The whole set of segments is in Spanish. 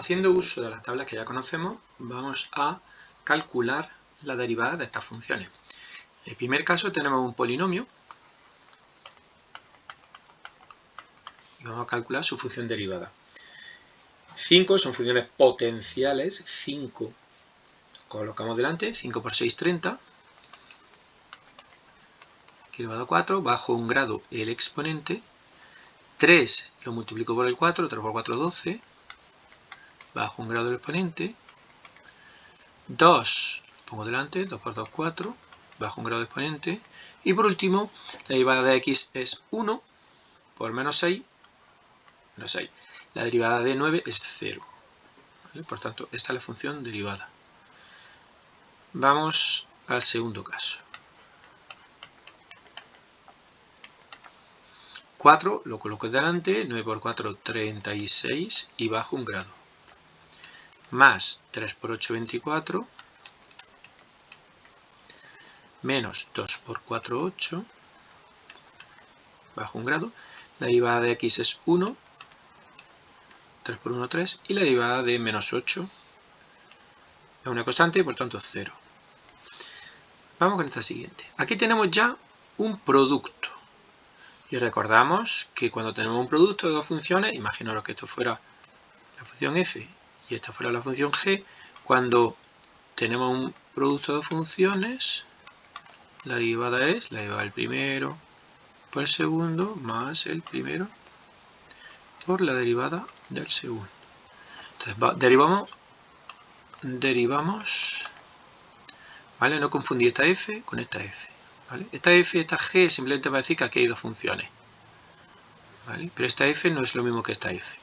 Haciendo uso de las tablas que ya conocemos, vamos a calcular la derivada de estas funciones. En el primer caso tenemos un polinomio y vamos a calcular su función derivada. 5 son funciones potenciales, 5 colocamos delante, 5 por 6, 30, aquí elevado a 4, bajo un grado el exponente, 3 lo multiplico por el 4, 3 por 4, 12, bajo un grado el exponente, 2 pongo delante, 2 por 2, 4, bajo un grado de exponente, y por último la derivada de x es 1 por menos 6, menos 6. La derivada de 9 es 0. ¿Vale? Por tanto, esta es la función derivada. Vamos al segundo caso. 4 lo coloco delante, 9 por 4, 36 y bajo un grado. Más 3 por 8, 24. Menos 2 por 4, 8. Bajo un grado. La derivada de x es 1. 3 por 1, 3. Y la derivada de menos 8 es una constante, por tanto 0. Vamos con esta siguiente. Aquí tenemos ya un producto. Y recordamos que cuando tenemos un producto de dos funciones, imaginaros que esto fuera la función f y esta fuera la función g, cuando tenemos un producto de dos funciones, la derivada es la derivada del primero por el segundo más el primero por la derivada del segundo. Entonces derivamos, ¿vale? No confundir esta f con esta f. ¿Vale? Esta f y esta g simplemente va a decir que aquí hay dos funciones. ¿Vale? Pero esta f no es lo mismo que esta f.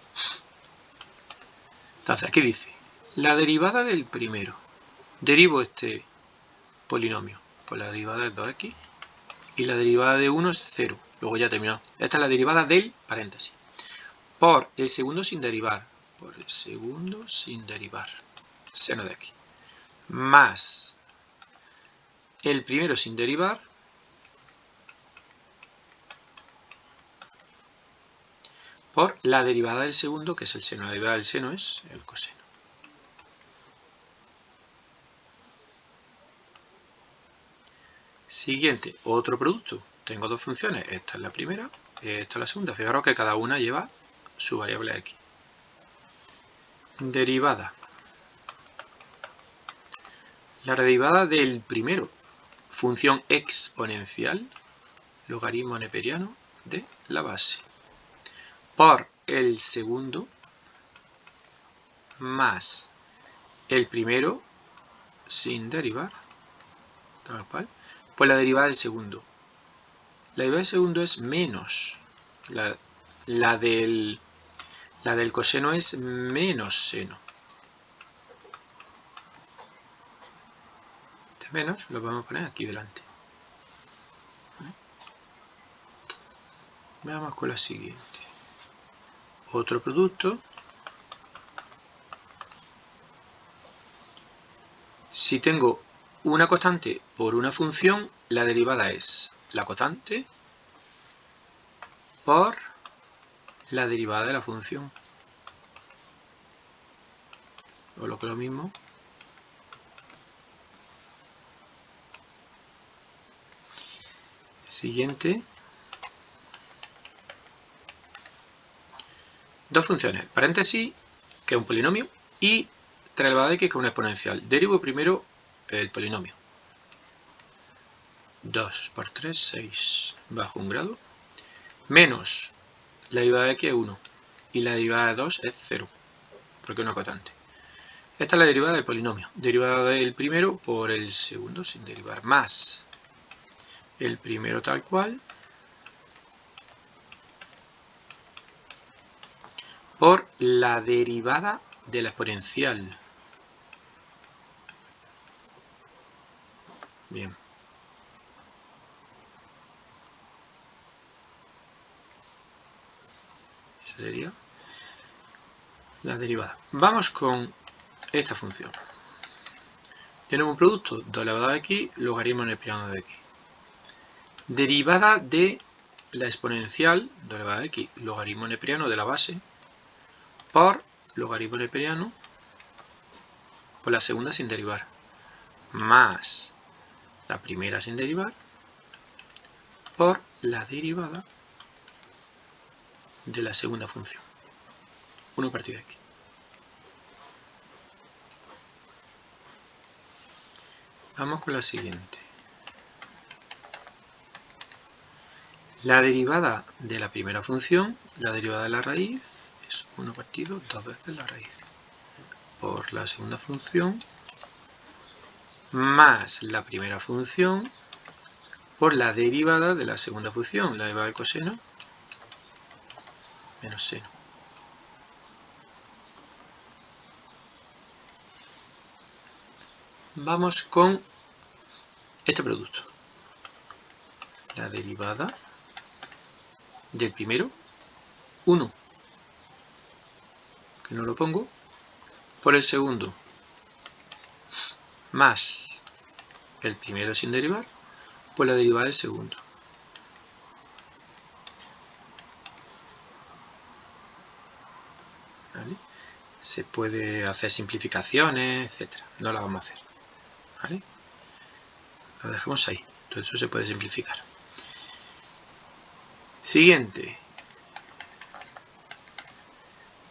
Entonces aquí dice, la derivada del primero. Derivo este polinomio por la derivada de 2x y la derivada de 1 es 0. Luego ya terminó. Esta es la derivada del paréntesis. Por el segundo sin derivar. Por el segundo sin derivar. Seno de x. Más el primero sin derivar. Por la derivada del segundo, que es el seno. La derivada del seno es el coseno. Siguiente, otro producto. Tengo dos funciones. Esta es la primera, esta es la segunda. Fijaros que cada una lleva su variable x. Derivada. La derivada del primero. Función exponencial, logaritmo neperiano de la base. Por el segundo más el primero sin derivar, tal cual, por la derivada del segundo. La derivada del segundo es menos. La del coseno es menos seno. Este menos lo vamos a poner aquí delante. Veamos con la siguiente. Otro producto. Si tengo una constante por una función, la derivada es la constante por la derivada de la función. O lo que es lo mismo. Siguiente. Dos funciones. Paréntesis, que es un polinomio, y 3 elevado a x, que es una exponencial. Derivo primero el polinomio. 2 por 3, 6, bajo un grado, menos la derivada de x es 1, y la derivada de 2 es 0, porque es una constante. Esta es la derivada del polinomio. Derivada del primero por el segundo sin derivar, más el primero tal cual, por la derivada de la exponencial. Bien. Esa sería la derivada. Vamos con esta función. Tenemos un producto 2 elevado a x, logaritmo neperiano de x. Derivada de la exponencial 2 elevado a x, logaritmo neperiano de la base, por logaritmo neperiano por la segunda sin derivar, más la primera sin derivar por la derivada de la segunda función, 1 partido de x. Vamos con la siguiente. La derivada de la primera función, la derivada de la raíz, es 1 partido 2 veces la raíz por la segunda función más la primera función por la derivada de la segunda función, la derivada del coseno menos seno. Vamos con este producto. La derivada del primero, 1, que no lo pongo, por el segundo, más el primero sin derivar, por la derivada del segundo. ¿Vale? Se puede hacer simplificaciones, etcétera. No la vamos a hacer. ¿Vale? Lo dejamos ahí. Todo eso se puede simplificar. Siguiente.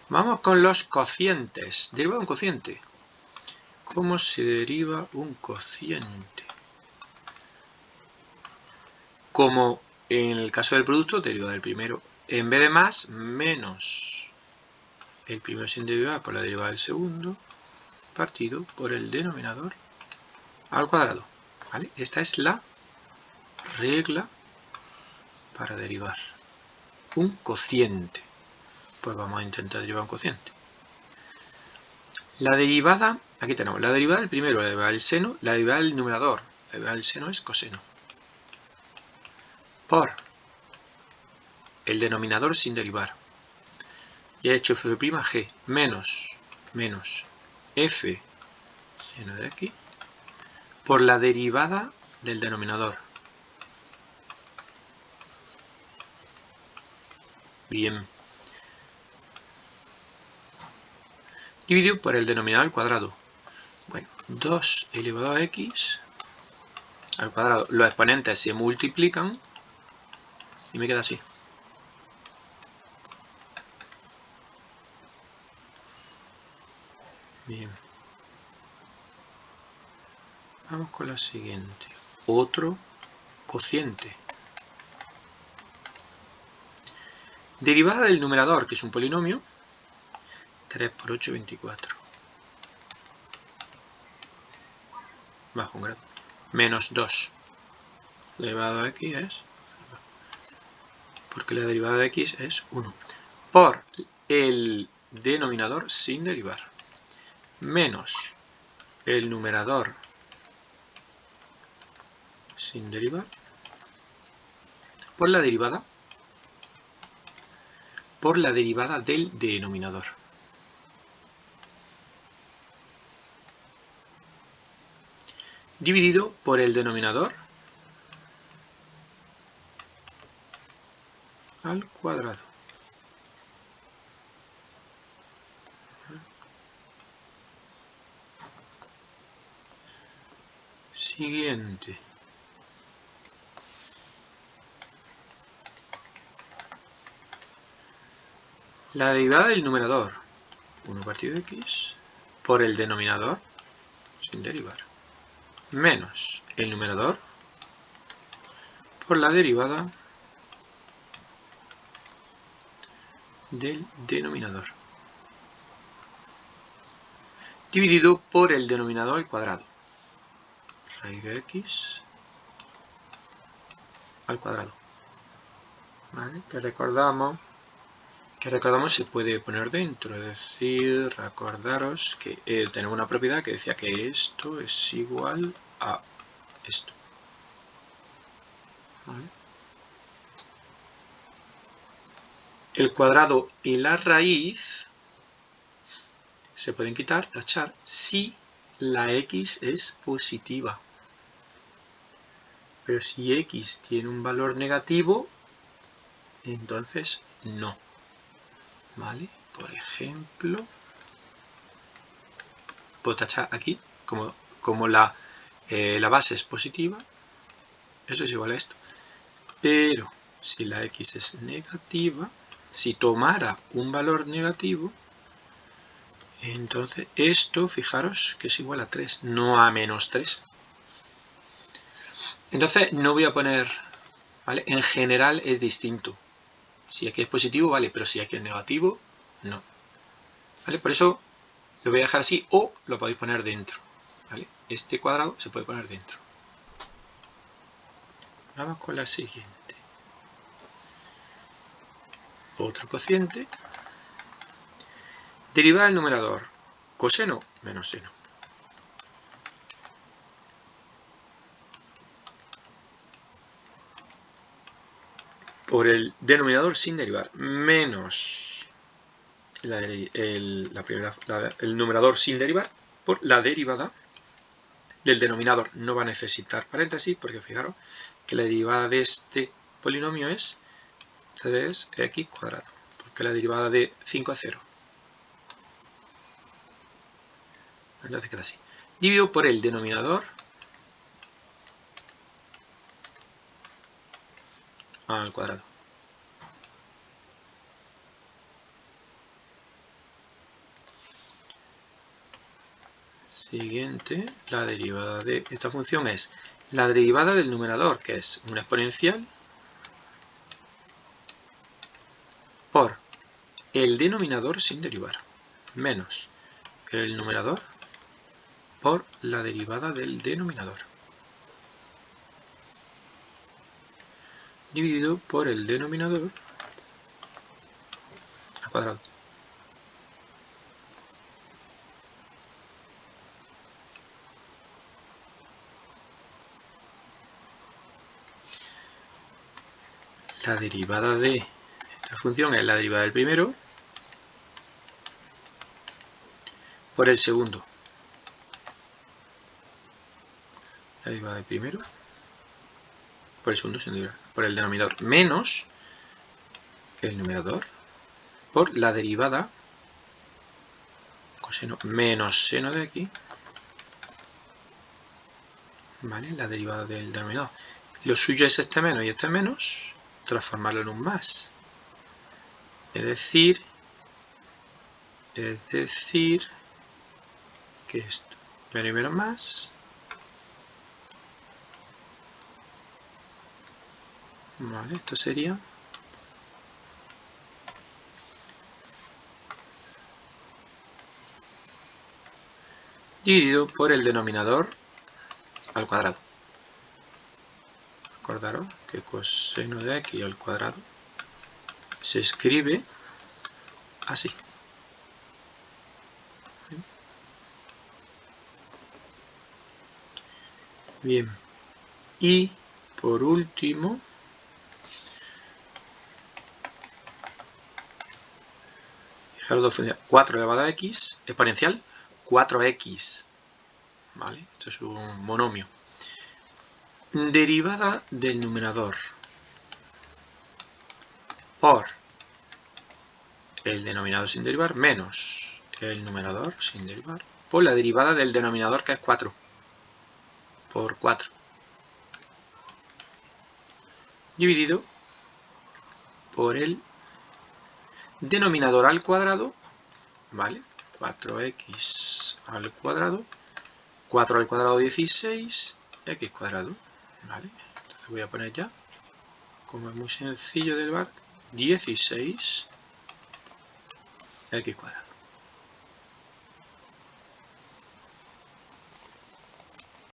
Vamos con los cocientes. Deriva un cociente. ¿Cómo se deriva un cociente? Como en el caso del producto, deriva del primero. En vez de más, menos el primero sin derivar por la derivada del segundo, partido por el denominador al cuadrado. ¿Vale? Esta es la regla para derivar un cociente. Pues vamos a intentar derivar un cociente. La derivada, aquí tenemos la derivada del primero, la derivada del seno, la derivada del numerador. La derivada del seno es coseno. Por el denominador sin derivar. Y he hecho f' menos f seno de aquí por la derivada del denominador. Bien. Dividido por el denominador al cuadrado. Bueno, 2 elevado a x al cuadrado. Los exponentes se multiplican y me queda así. Bien. Vamos con la siguiente. Otro cociente. Derivada del numerador, que es un polinomio. 3 por 8, 24. Bajo un grado. Menos 2. La derivada de x es... porque la derivada de x es 1. Por el denominador sin derivar. Menos el numerador sin derivar. Por la derivada del denominador. Dividido por el denominador al cuadrado. Siguiente. La derivada del numerador, 1 partido de x, por el denominador sin derivar, menos el numerador por la derivada del denominador, dividido por el denominador al cuadrado, raíz de x al cuadrado. ¿Vale? Que recordamos se puede poner dentro, es decir, recordaros que tenemos una propiedad que decía que esto es igual a esto. ¿Vale? El cuadrado y la raíz se pueden quitar, tachar, si la x es positiva. Pero si x tiene un valor negativo, entonces no. ¿Vale? Por ejemplo, puedo tachar aquí, como la base es positiva, eso es igual a esto. Pero si la x es negativa, si tomara un valor negativo, entonces esto, fijaros, que es igual a 3, no a menos 3. Entonces no voy a poner, ¿vale? En general es distinto. Si aquí es positivo, vale, pero si aquí es negativo, no. ¿Vale? Por eso lo voy a dejar así, o lo podéis poner dentro. ¿Vale? Este cuadrado se puede poner dentro. Vamos con la siguiente. Otro cociente. Derivada del numerador. Coseno menos seno. Por el denominador sin derivar. Menos el numerador sin derivar por la derivada del denominador. No va a necesitar paréntesis porque fijaros que la derivada de este polinomio es 3x cuadrado. Porque la derivada de 5 es 0. Entonces queda así. Dividido por el denominador al cuadrado. Siguiente, la derivada de esta función es la derivada del numerador, que es una exponencial, por el denominador sin derivar, menos el numerador por la derivada del denominador, dividido por el denominador al cuadrado. La derivada de esta función es la derivada del primero por el segundo. La derivada del primero por el segundo sin derivar, por el denominador, menos el numerador por la derivada coseno menos seno de aquí, ¿vale? La derivada del denominador. Lo suyo es este menos y este menos, transformarlo en un más. Es decir que esto, menos y menos más, ¿vale? Esto sería dividido por el denominador al cuadrado. Acordaros que coseno de x al cuadrado se escribe así. Bien. Y por último, fijaros dos funciones. 4 elevado a x, exponencial, 4x. ¿Vale? Esto es un monomio. Derivada del numerador por el denominador sin derivar menos el numerador sin derivar por la derivada del denominador, que es 4 por 4, dividido por el denominador al cuadrado, ¿vale? 4x al cuadrado, 4 al cuadrado 16, x cuadrado, ¿vale? Entonces voy a poner ya, como es muy sencillo de derivar, 16 x cuadrado.